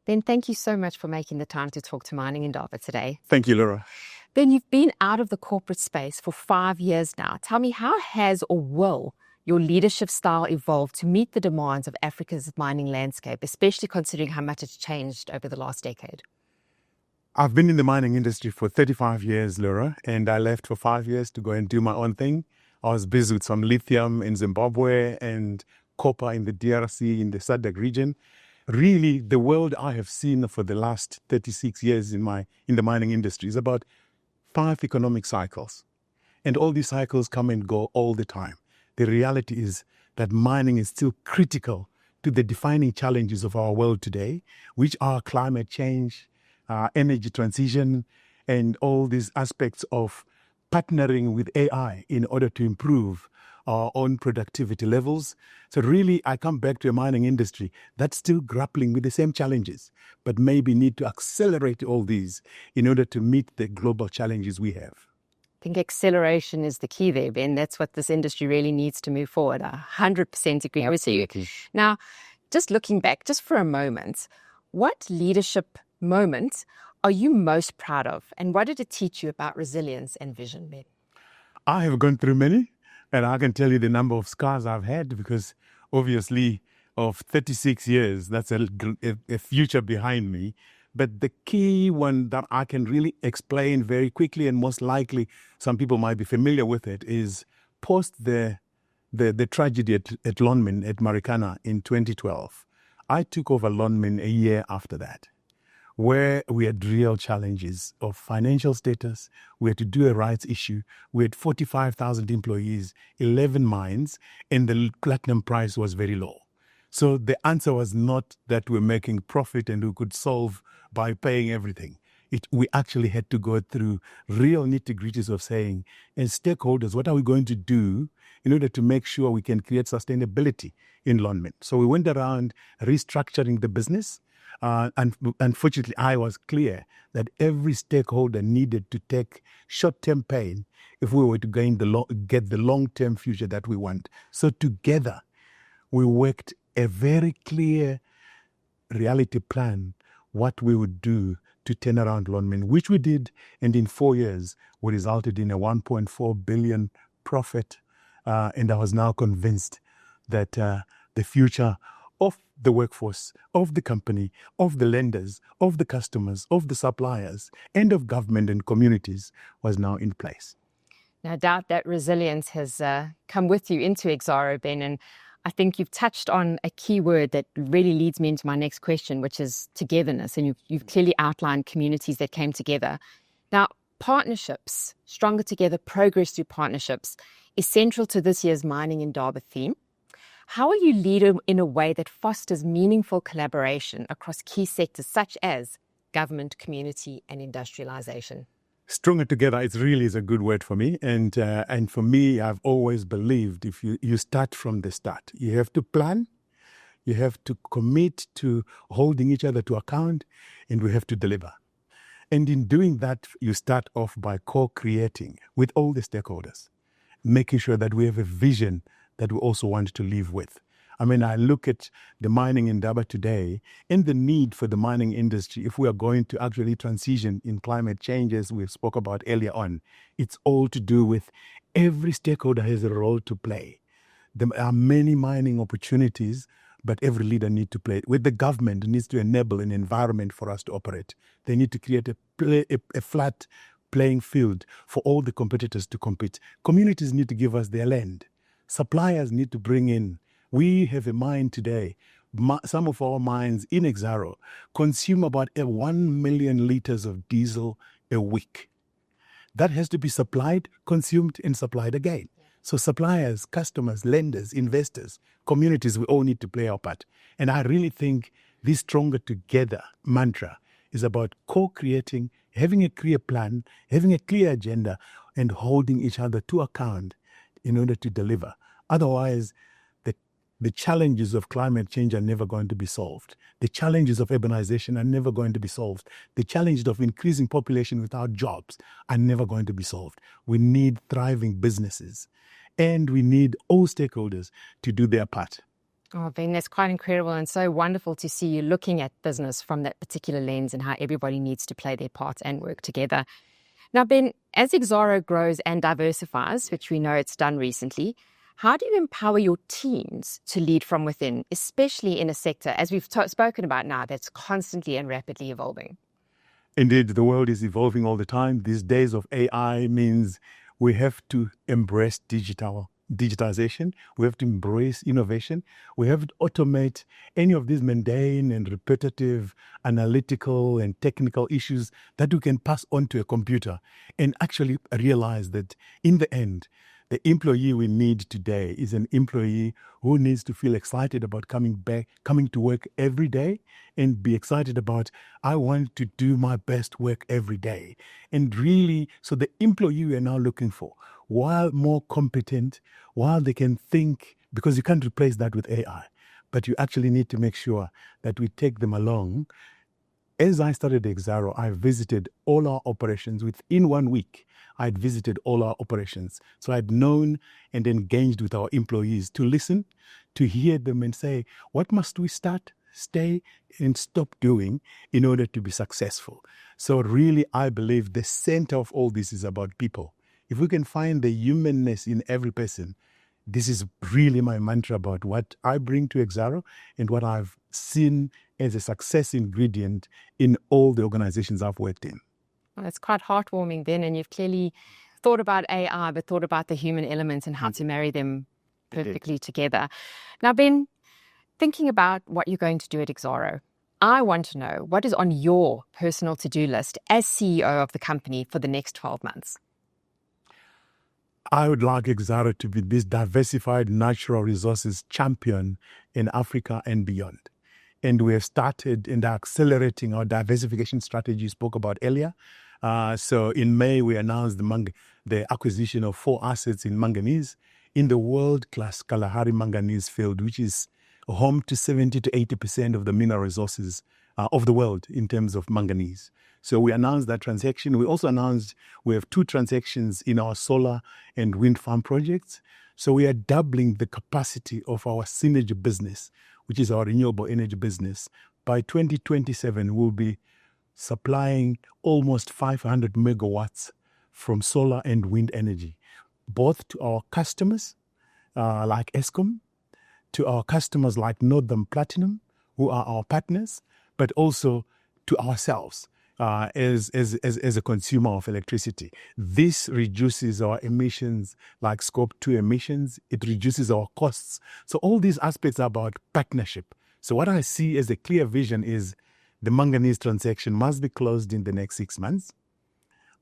Ben, thank you so much for making the time to talk to Mining Indaba today. Thank you, Laura. Ben, you've been out of the corporate space for 5 years now. Tell me, how has or will your leadership style evolve to meet the demands of Africa's mining landscape, especially considering how much it's changed over the last decade? I've been in the mining industry for 35 years, Laura, and I left for 5 years to go and do my own thing. I was busy with some lithium in Zimbabwe and copper in the DRC, in the SADC region. Really, the world I have seen for the last 36 years in the mining industry is about 5 economic cycles. And all these cycles come and go all the time. The reality is that mining is still critical to the defining challenges of our world today, which are climate change, energy transition, and all these aspects of partnering with AI in order to improve our own productivity levels. So really, I come back to a mining industry that's still grappling with the same challenges, but maybe need to accelerate all these in order to meet the global challenges we have. I think acceleration is the key there, Ben. That's what this industry really needs to move forward. 100% agree with you. Now, just looking back, just for a moment, what leadership moment are you most proud of? And what did it teach you about resilience and vision, Ben? I have gone through many, and I can tell you the number of scars I've had, because obviously of 36 years, that's a future behind me. But the key one that I can really explain very quickly, and most likely some people might be familiar with it, is post the tragedy at Lonmin, at Marikana in 2012. I took over Lonmin a year after that, where we had real challenges of financial status. We had to do a rights issue. We had 45,000 employees, 11 mines, and the platinum price was very low. So the answer was not that we're making profit and we could solve by paying everything. We actually had to go through real nitty-gritties of saying, as stakeholders, what are we going to do in order to make sure we can create sustainability in Lonmin? So we went around restructuring the business. And unfortunately, I was clear that every stakeholder needed to take short-term pain if we were to get the long-term future that we want. So together, we worked a very clear reality plan, what we would do to turn around Lonmin, which we did. And in 4 years, we resulted in a 1.4 billion profit. And I was now convinced that the future of the workforce, of the company, of the lenders, of the customers, of the suppliers, and of government and communities was now in place. No doubt that resilience has come with you into Exxaro, Ben, and I think you've touched on a key word that really leads me into my next question, which is togetherness. And you've clearly outlined communities that came together. Now, partnerships, stronger together, progress through partnerships, is central to this year's Mining Indaba theme. How will you lead in a way that fosters meaningful collaboration across key sectors such as government, community, and industrialization? Stronger together, it really is a good word for me. And for me, I've always believed if you start from the start, you have to plan, you have to commit to holding each other to account, and we have to deliver. And in doing that, you start off by co-creating with all the stakeholders, making sure that we have a vision that we also want to live with. I mean, I look at the mining Indaba today and the need for the mining industry. If we are going to actually transition in climate change, as we spoke about earlier on, it's all to do with every stakeholder has a role to play. There are many mining opportunities, but every leader needs to play. With the government, needs to enable an environment for us to operate. They need to create a flat playing field for all the competitors to compete. Communities need to give us their land. Suppliers need to bring in. We have a mine today. Some of our mines in Exxaro consume about 1 million liters of diesel a week. That has to be supplied, consumed, and supplied again. So suppliers, customers, lenders, investors, communities, we all need to play our part. And I really think this stronger together mantra is about co-creating, having a clear plan, having a clear agenda, and holding each other to account in order to deliver. Otherwise, the challenges of climate change are never going to be solved. The challenges of urbanization are never going to be solved. The challenges of increasing population without jobs are never going to be solved. We need thriving businesses, and we need all stakeholders to do their part. Oh, Ben, that's quite incredible and so wonderful to see you looking at business from that particular lens and how everybody needs to play their part and work together. Now, Ben, as Exxaro grows and diversifies, which we know it's done recently, how do you empower your teams to lead from within, especially in a sector, as we've spoken about now, that's constantly and rapidly evolving? Indeed, the world is evolving all the time. These days of AI means we have to embrace digitization. We have to embrace innovation. We have to automate any of these mundane and repetitive analytical and technical issues that we can pass on to a computer and actually realize that in the end, the employee we need today is an employee who needs to feel excited about coming to work every day and be excited about, I want to do my best work every day. And really, so the employee we are now looking for, while more competent, while they can think, because you can't replace that with AI, but you actually need to make sure that we take them along. As I started Exxaro, I visited all our operations. Within 1 week, I'd visited all our operations. So I'd known and engaged with our employees to listen, to hear them and say, what must we start, stay, and stop doing in order to be successful? So really, I believe the center of all this is about people. If we can find the humanness in every person, this is really my mantra about what I bring to Exxaro and what I've seen as a success ingredient in all the organizations I've worked in. Well, it's quite heartwarming, Ben, and you've clearly thought about AI, but thought about the human element and how to marry them perfectly together. Now, Ben, thinking about what you're going to do at Exxaro, I want to know what is on your personal to-do list as CEO of the company for the next 12 months? I would like Exxaro to be this diversified natural resources champion in Africa and beyond. And we have started and are accelerating our diversification strategy you spoke about earlier. So in May, we announced the acquisition of 4 assets in manganese in the world-class Kalahari manganese field, which is home to 70 to 80% of the mineral resources of the world in terms of manganese. So we announced that transaction. We also announced we have 2 transactions in our solar and wind farm projects. So we are doubling the capacity of our synergy business, which is our renewable energy business. By 2027, we'll be supplying almost 500 megawatts from solar and wind energy, both to our customers like Eskom, to our customers like Northern Platinum, who are our partners, but also to ourselves as a consumer of electricity. This reduces our emissions like Scope 2 emissions. It reduces our costs. So all these aspects are about partnership. So what I see as a clear vision is the manganese transaction must be closed in the next 6 months.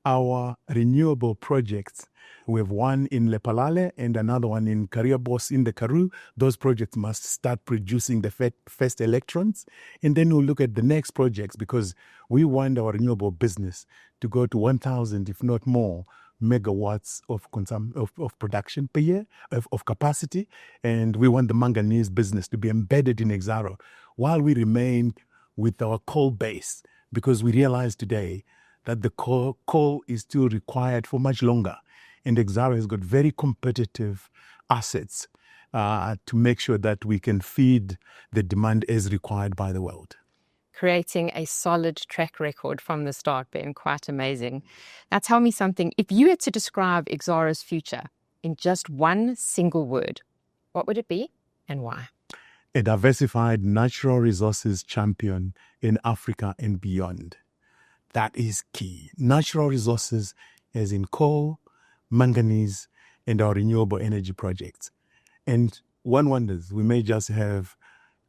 Our renewable projects, we have one in Lepalale and another one in Karibos in the Karoo. Those projects must start producing the first electrons. And then we'll look at the next projects because we want our renewable business to go to 1,000, if not more, megawatts of production per year, of capacity. And we want the manganese business to be embedded in Exxaro while we remain with our coal base, because we realize today that the coal is still required for much longer. And Exxaro has got very competitive assets to make sure that we can feed the demand as required by the world. Creating a solid track record from the start, Ben, quite amazing. Now tell me something, if you had to describe Exxaro's future in just one single word, what would it be and why? A diversified natural resources champion in Africa and beyond. That is key. Natural resources as in coal, manganese, and our renewable energy projects. And one wonders, we may just have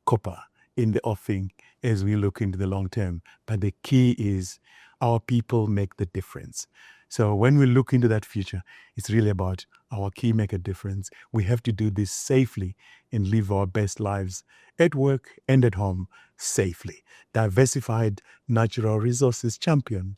copper in the offing as we look into the long term. But the key is our people make the difference. So when we look into that future, it's really about our key make a difference. We have to do this safely and live our best lives at work and at home safely. Diversified natural resources champion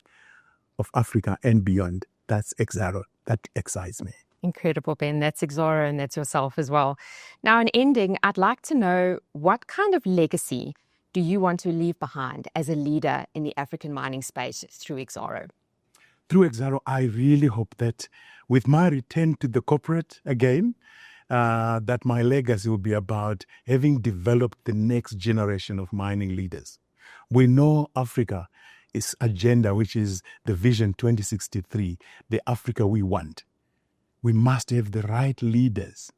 of Africa and beyond. That's Exxaro. That excites me. Incredible, Ben. That's Exxaro and that's yourself as well. Now, in ending, I'd like to know, what kind of legacy do you want to leave behind as a leader in the African mining space through Exxaro? Through Exxaro, I really hope that with my return to the corporate again, that my legacy will be about having developed the next generation of mining leaders. We know Africa is agenda, which is the Vision 2063, the Africa we want. We must have the right leaders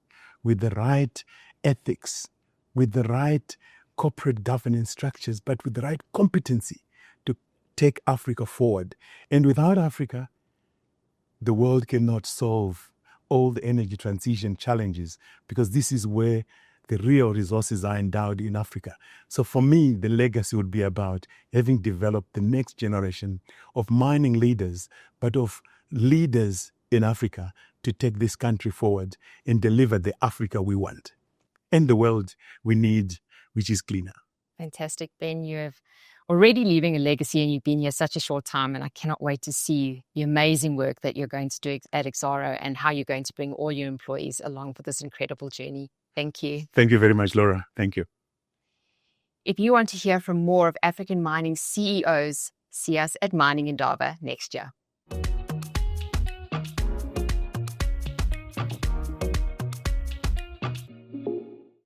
with the right ethics, with the right corporate governance structures, but with the right competency to take Africa forward. And without Africa, the world cannot solve all the energy transition challenges, because this is where the real resources are endowed in Africa. So for me, the legacy would be about having developed the next generation of mining leaders, but of leaders in Africa to take this country forward and deliver the Africa we want and the world we need, which is cleaner. Fantastic, Ben. You have already leaving a legacy, and you've been here such a short time, and I cannot wait to see the amazing work that you're going to do at Exxaro and how you're going to bring all your employees along for this incredible journey. Thank you. Thank you very much, Laura. Thank you. If you want to hear from more of African mining CEOs, see us at Mining Indaba next year.